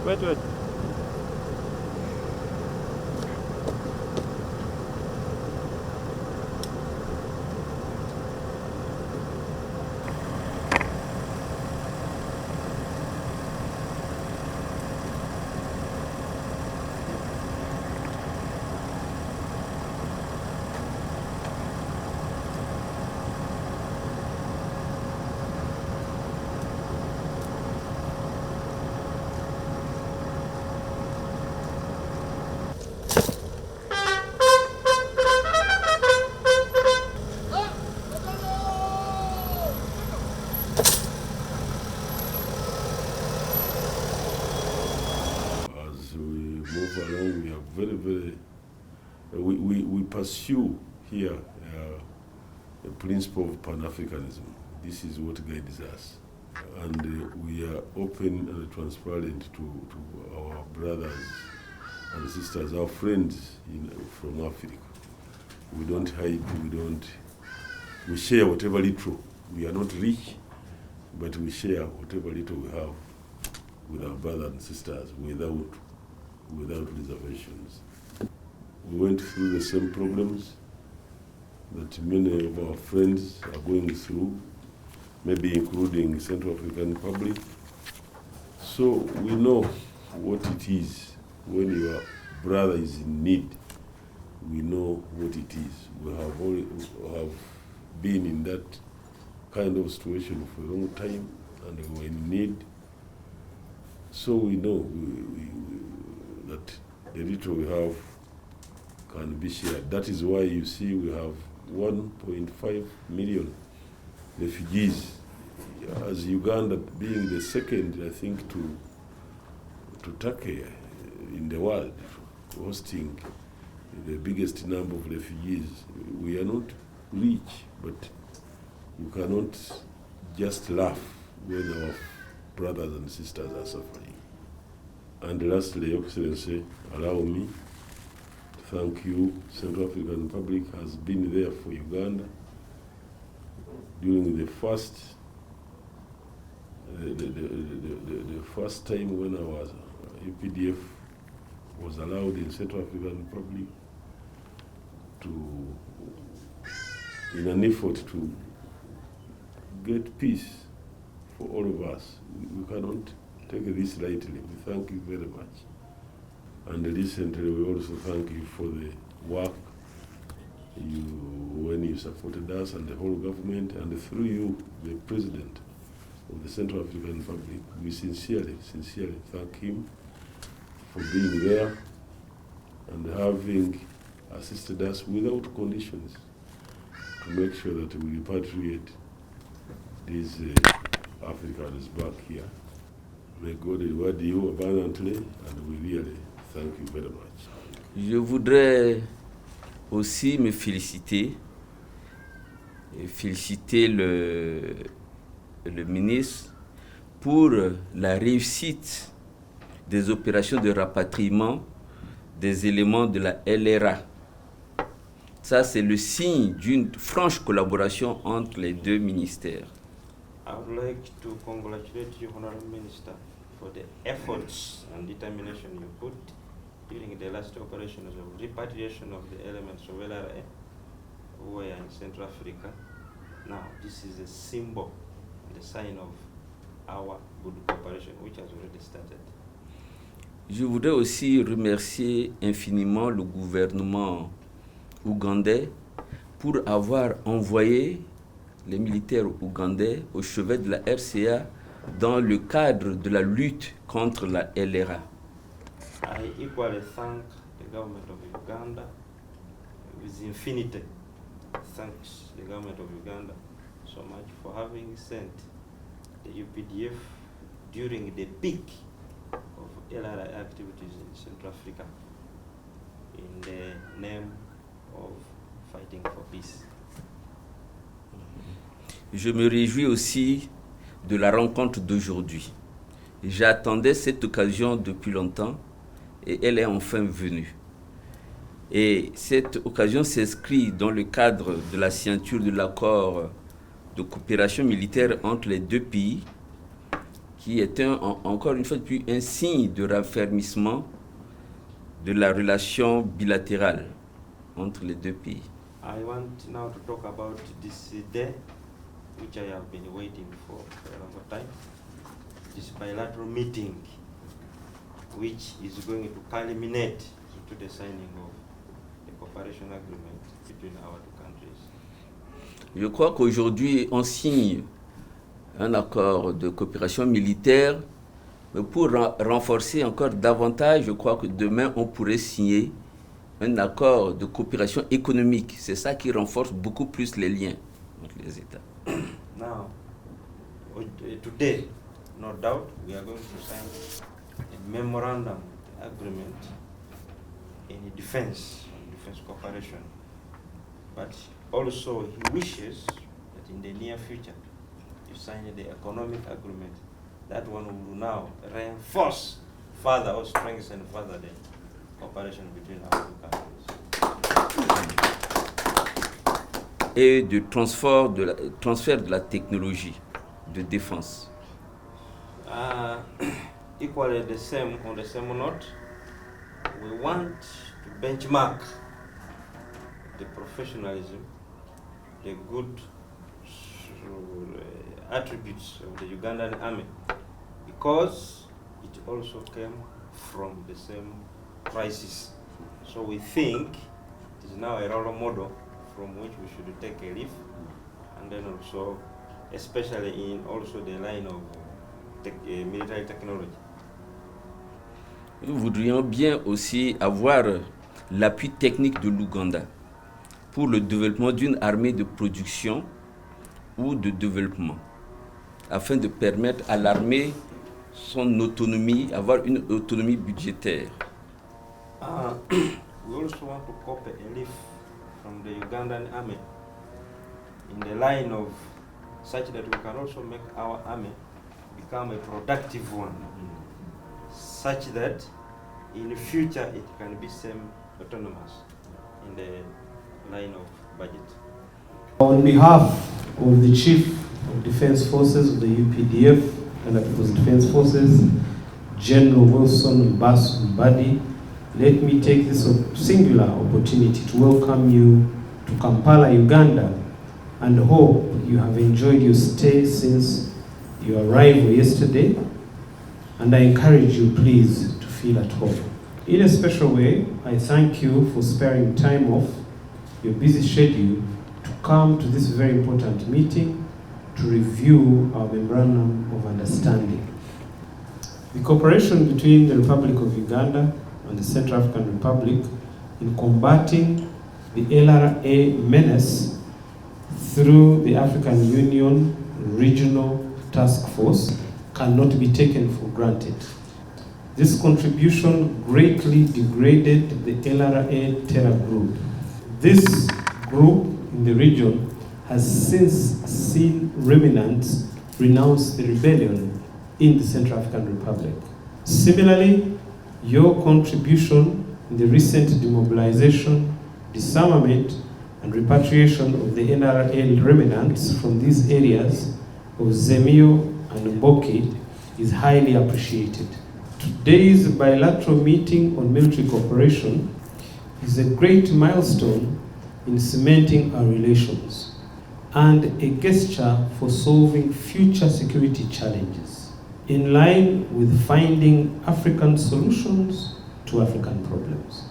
Wait, wait. Along, we are we pursue here the principle of Pan-Africanism. This is what guides us. And we are open and transparent to our brothers and sisters, our friends from Africa. We don't hide, we share whatever little. We are not rich, but we share whatever little we have with our brothers and sisters without reservations. We went through the same problems that many of our friends are going through, maybe including Central African Republic. So we know what it is when your brother is in need. We know what it is. We have been in that kind of situation for a long time, and we were in need. So we know that the little we have can be shared. That is why you see we have 1.5 million refugees, as Uganda being the second, I think, to Turkey in the world, hosting the biggest number of refugees. We are not rich, but you cannot just laugh when our brothers and sisters are suffering. And lastly, Excellency, allow me to thank you. Central African Republic has been there for Uganda during the first time when our UPDF was allowed in Central African Republic in an effort to get peace for all of us. We cannot take this lightly. We thank you very much. And recently we also thank you for the work when you supported us and the whole government, and through you, the President of the Central African Republic. We sincerely thank him for being there and having assisted us without conditions to make sure that we repatriate these Africans back here. May God reward you abundantly, and we really thank you very much. Je voudrais aussi me féliciter le ministre pour la réussite des opérations de rapatriement des éléments de la LRA. Ça, c'est le signe d'une franche collaboration entre les deux ministères. I would like to congratulate you, Honorable Minister, for the efforts and determination you put during the last operations of repatriation of the elements of LRA who were in Central Africa. Now, this is a symbol, the sign of our good cooperation, which has already started. Je voudrais aussi remercier infiniment le gouvernement ougandais pour avoir envoyé les militaires ougandais au chevet de la RCA dans le cadre de la lutte contre la LRA. I equally thank the government of Uganda with infinity. Thanks the government of Uganda so much for having sent the UPDF during the peak of LRA activities in Central Africa in the name of fighting for peace. Je me réjouis aussi de la rencontre d'aujourd'hui. J'attendais cette occasion depuis longtemps et elle est enfin venue. Et cette occasion s'inscrit dans le cadre de la signature de l'accord de coopération militaire entre les deux pays, qui est encore une fois de plus un signe de raffermissement de la relation bilatérale entre les deux pays. I want now to talk about this day, which I have been waiting for a long time, this bilateral meeting, which is going to culminate to the signing of the cooperation agreement between our two countries. Je crois qu'aujourd'hui, on signe un accord de coopération militaire, mais pour renforcer encore davantage, je crois que demain, on pourrait signer un accord de coopération économique. C'est ça qui renforce beaucoup plus les liens entre les États. Now, today, no doubt, we are going to sign a memorandum agreement in defense cooperation. But also he wishes that in the near future, you sign the economic agreement. That one will now reinforce further or strengthen further the cooperation between our two countries. Et du transfert de la technologie de défense. Equally the same, on the same note, we want to benchmark the professionalism, the good attributes of the Ugandan army, because it also came from the same crisis. So we think it is now a role model from which we should take a leaf, and then also, especially in also the line of military technology. Nous voudrions bien aussi avoir l'appui technique de l'Ouganda pour le développement d'une armée de production ou de développement, afin de permettre à l'armée son autonomie, avoir une autonomie budgétaire. We also want to copy a leaf from the Ugandan army in the line of such that we can also make our army become a productive one, such that in the future it can be semi-autonomous in the line of budget. On behalf of the Chief of Defense Forces of the UPDF and the People's Defense Forces, General Wilson Mbadi, let me take this singular opportunity to welcome you to Kampala, Uganda, and hope you have enjoyed your stay since your arrival yesterday, and I encourage you please to feel at home. In a special way, I thank you for sparing time off your busy schedule to come to this very important meeting to review our Memorandum of Understanding. The cooperation between the Republic of Uganda and the Central African Republic in combating the LRA menace through the African Union Regional Task Force cannot be taken for granted. This contribution greatly degraded the LRA terror group. This group in the region has since seen remnants renounce the rebellion in the Central African Republic. Similarly, your contribution in the recent demobilization, disarmament, and repatriation of the NRA remnants from these areas of Zemio and Mboki is highly appreciated. Today's bilateral meeting on military cooperation is a great milestone in cementing our relations and a gesture for solving future security challenges in line with finding African solutions to African problems.